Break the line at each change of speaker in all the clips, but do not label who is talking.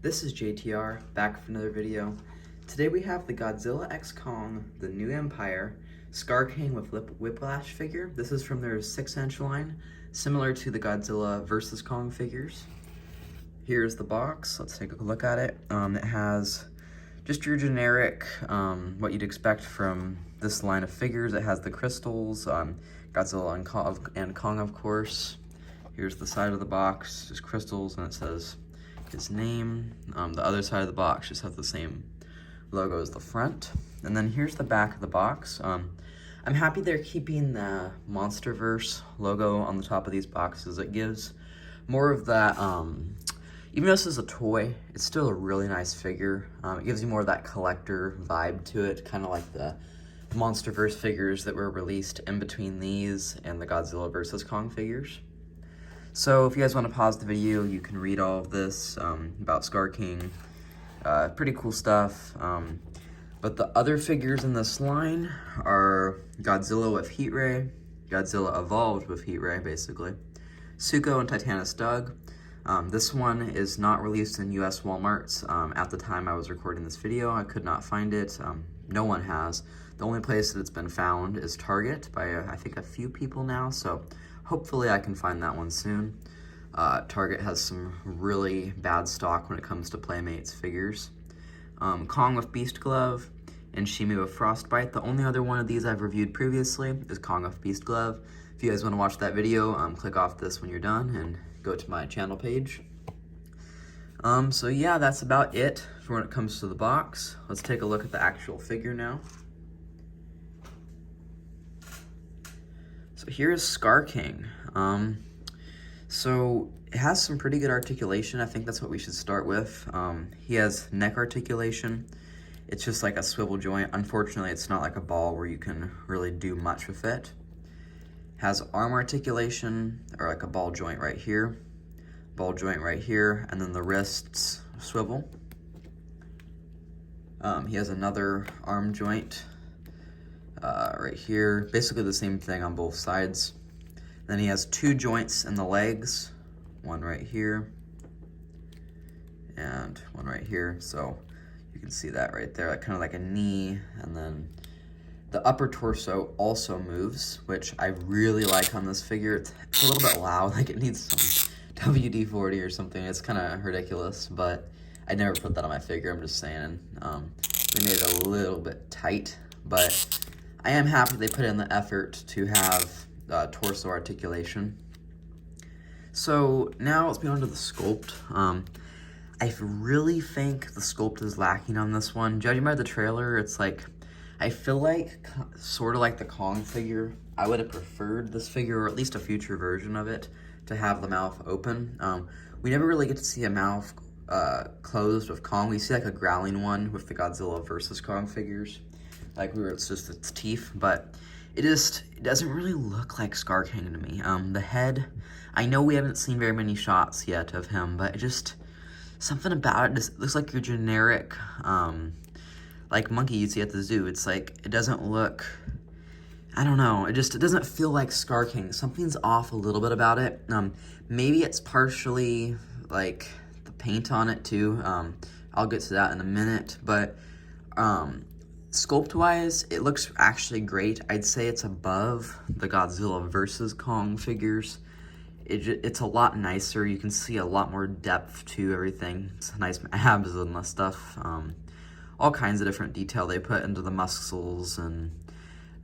This is JTR, back for another video. Today we have the Godzilla x Kong, the New Empire, Skar King with Whipslash figure. This is from their 6-inch line, similar to the Godzilla vs. Kong figures. Here's the box, let's take a look at it. It has just your generic, what you'd expect from this line of figures. It has the crystals, Godzilla and Kong, of course. Here's the side of the box, just crystals, and it says his name. The other side of the box just has the same logo as the front. And then here's the back of the box. I'm happy they're keeping the Monsterverse logo on the top of these boxes. It gives more of that, even though this is a toy, it's still a really nice figure. It gives you more of that collector vibe to it, kind of like the Monsterverse figures that were released in between these and the Godzilla vs. Kong figures. So if you guys want to pause the video, you can read all of this about Skar King. Pretty cool stuff. But the other figures in this line are Godzilla with Heat Ray, Godzilla evolved with Heat Ray, basically, Suko and Titanus Doug. This one is not released in US Walmarts. At the time I was recording this video, I could not find it. No one has. The only place that it's been found is Target by I think a few people now, so hopefully I can find that one soon. Target has some really bad stock when it comes to Playmates figures. Kong with Beast Glove and Shimi with Frostbite. The only other one of these I've reviewed previously is Kong with Beast Glove. If you guys want to watch that video, click off this when you're done and go to my channel page. So yeah, that's about it for when it comes to the box. Let's take a look at the actual figure now. So here's Skar King. So it has some pretty good articulation. I think that's what we should start with. He has neck articulation. It's just like a swivel joint. Unfortunately, it's not like a ball where you can really do much with it. Has arm articulation, or like a ball joint right here, and then the wrists swivel. He has another arm joint right here, basically the same thing on both sides. Then he has two joints in the legs, one right here and one right here. So you can see that right there, like kind of like a knee. And then the upper torso also moves, which I really like on this figure. It's a little bit loud, like it needs some WD-40 or something. It's kind of ridiculous, but I never put that on my figure, I'm just saying. They made it a little bit tight, but I am happy they put in the effort to have torso articulation. So now let's move on to the sculpt. I really think the sculpt is lacking on this one. Judging by the trailer, it's like, I feel like, sort of like the Kong figure, I would have preferred this figure, or at least a future version of it, to have the mouth open. We never really get to see a mouth closed with Kong. We see like a growling one with the Godzilla vs. Kong figures, like where it's just its teeth, but it doesn't really look like Skar King to me. The head, I know we haven't seen very many shots yet of him, but it just, something about it just looks like your generic, like monkey you'd see at the zoo. It's like, it doesn't look, I don't know, it doesn't feel like Skar King. Something's off a little bit about it. Maybe it's partially like the paint on it too. I'll get to that in a minute, but sculpt-wise, it looks actually great. I'd say it's above the Godzilla vs. Kong figures. It's a lot nicer. You can see a lot more depth to everything. It's nice abs and the stuff. All kinds of different detail they put into the muscles and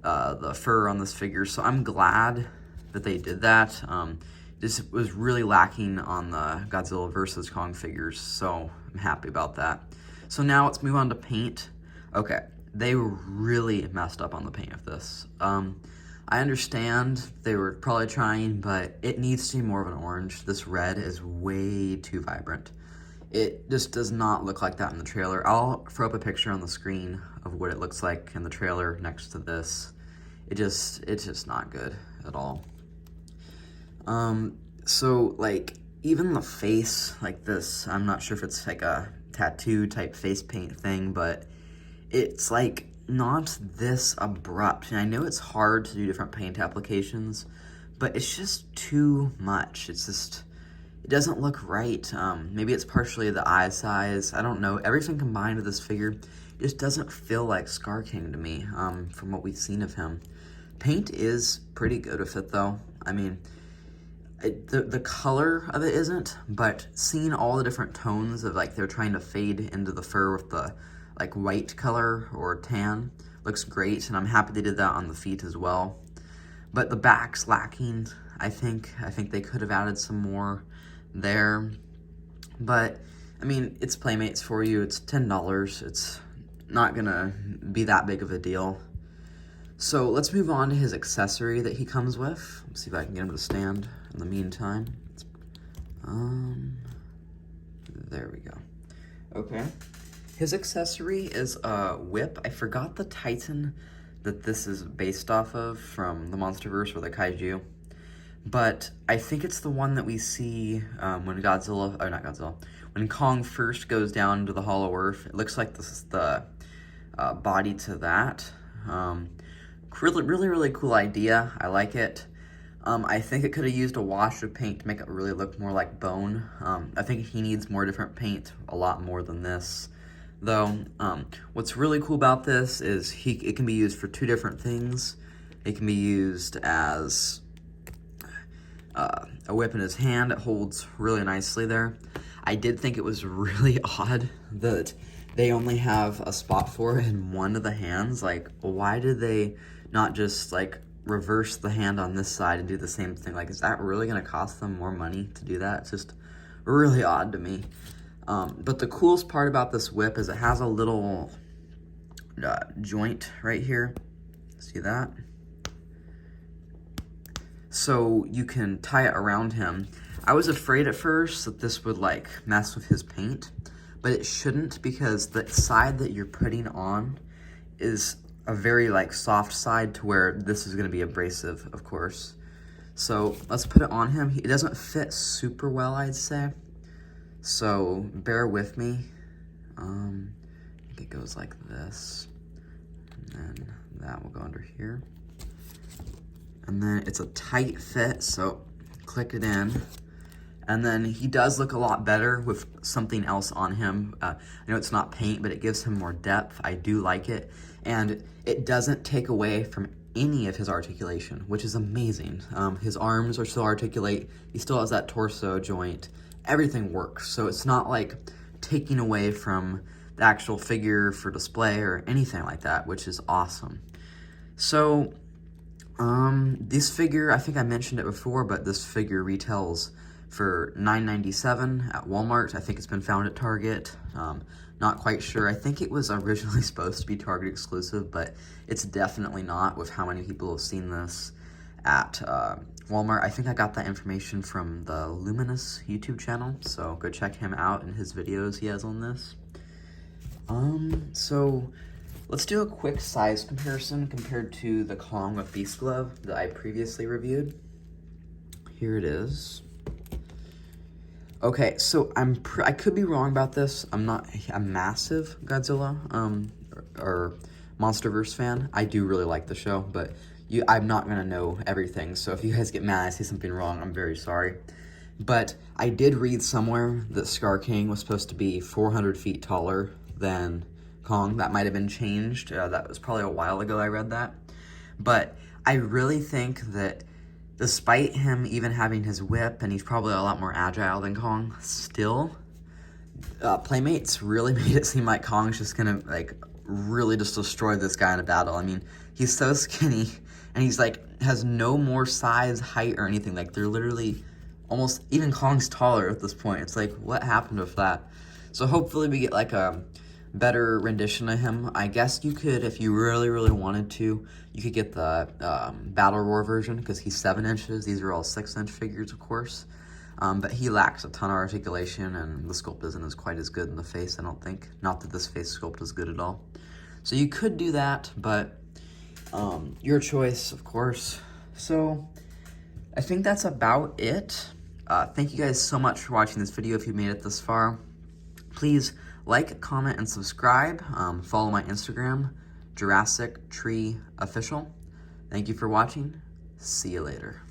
the fur on this figure. So I'm glad that they did that. This was really lacking on the Godzilla vs. Kong figures, so I'm happy about that. So now let's move on to paint. Okay. They really messed up on the paint of this. I understand they were probably trying, but it needs to be more of an orange. This red is way too vibrant. It just does not look like that in the trailer. I'll throw up a picture on the screen of what it looks like in the trailer next to this. It's just not good at all. So like even the face like this, I'm not sure if it's like a tattoo type face paint thing, but it's like not this abrupt. And I know it's hard to do different paint applications, but it's just too much. it doesn't look right. Maybe it's partially the eye size. I don't know. Everything combined with this figure just doesn't feel like Skar King to me, from what we've seen of him. Paint is pretty good with it, though. I mean, the color of it isn't, but seeing all the different tones of, like, they're trying to fade into the fur with the, like, white color or tan looks great, and I'm happy they did that on the feet as well. But the back's lacking, I think. I think they could have added some more there. But, I mean, it's Playmates for you. It's $10. It's not gonna be that big of a deal. So let's move on to his accessory that he comes with. Let's see if I can get him to stand in the meantime. There we go. Okay. His accessory is a whip. I forgot the Titan that this is based off of from the Monsterverse or the Kaiju. But I think it's the one that we see when when Kong first goes down to the Hollow Earth. It looks like this is the body to that. Really cool idea. I like it. I think it could have used a wash of paint to make it really look more like bone. I think he needs more different paint, a lot more than this. Though, what's really cool about this is it can be used for two different things. It can be used as a whip in his hand. It holds really nicely there. I did think it was really odd that they only have a spot for it in one of the hands. Like, why did they not just, like, reverse the hand on this side and do the same thing? Like, is that really going to cost them more money to do that? It's just really odd to me. But the coolest part about this whip is it has a little joint right here. See that? So you can tie it around him. I was afraid at first that this would, like, mess with his paint, but it shouldn't, because the side that you're putting on is a very, like, soft side to where this is going to be abrasive, of course. So let's put it on him. It doesn't fit super well, I'd say. So bear with me. I think it goes like this, and then that will go under here. And then it's a tight fit, so click it in. And then he does look a lot better with something else on him. I know it's not paint, but it gives him more depth. I do like it. And it doesn't take away from any of his articulation, which is amazing. His arms are still articulate. He still has that torso joint. Everything works. So it's not like taking away from the actual figure for display or anything like that, which is awesome. So, this figure, I think I mentioned it before, but this figure retails for $9.97 at Walmart. I think it's been found at Target. Not quite sure. I think it was originally supposed to be Target exclusive, but it's definitely not with how many people have seen this at Walmart. I think I got that information from the Luminous YouTube channel, so go check him out and his videos he has on this. So let's do a quick size comparison compared to the Kong with Beast Glove that I previously reviewed. Here it is. Okay, so I could be wrong about this. I'm not a massive Godzilla or Monsterverse fan. I do really like the show, but I'm not gonna know everything. So if you guys get mad, I say something wrong, I'm very sorry. But I did read somewhere that Skar King was supposed to be 400 feet taller than Kong. That might have been changed. That was probably a while ago I read that. But I really think that despite him even having his whip, and he's probably a lot more agile than Kong, still, Playmates really made it seem like Kong's just gonna, like, really just destroy this guy in a battle. I mean, he's so skinny, and he's, like, has no more size, height, or anything. Like, they're literally almost, even Kong's taller at this point. It's like, what happened with that? So hopefully we get, like, a better rendition of him. I guess you could, if you really wanted to, you could get the Battle Roar version, because he's 7 inches. These are all 6-inch figures, of course. But he lacks a ton of articulation, and the sculpt isn't as quite as good in the face, I don't think. Not that this face sculpt is good at all. So you could do that, but your choice, of course. So I think that's about it. Thank you guys so much for watching this video if you made it this far. Please like, comment, and subscribe. Follow my Instagram, Jurassic Tree Official. Thank you for watching. See you later.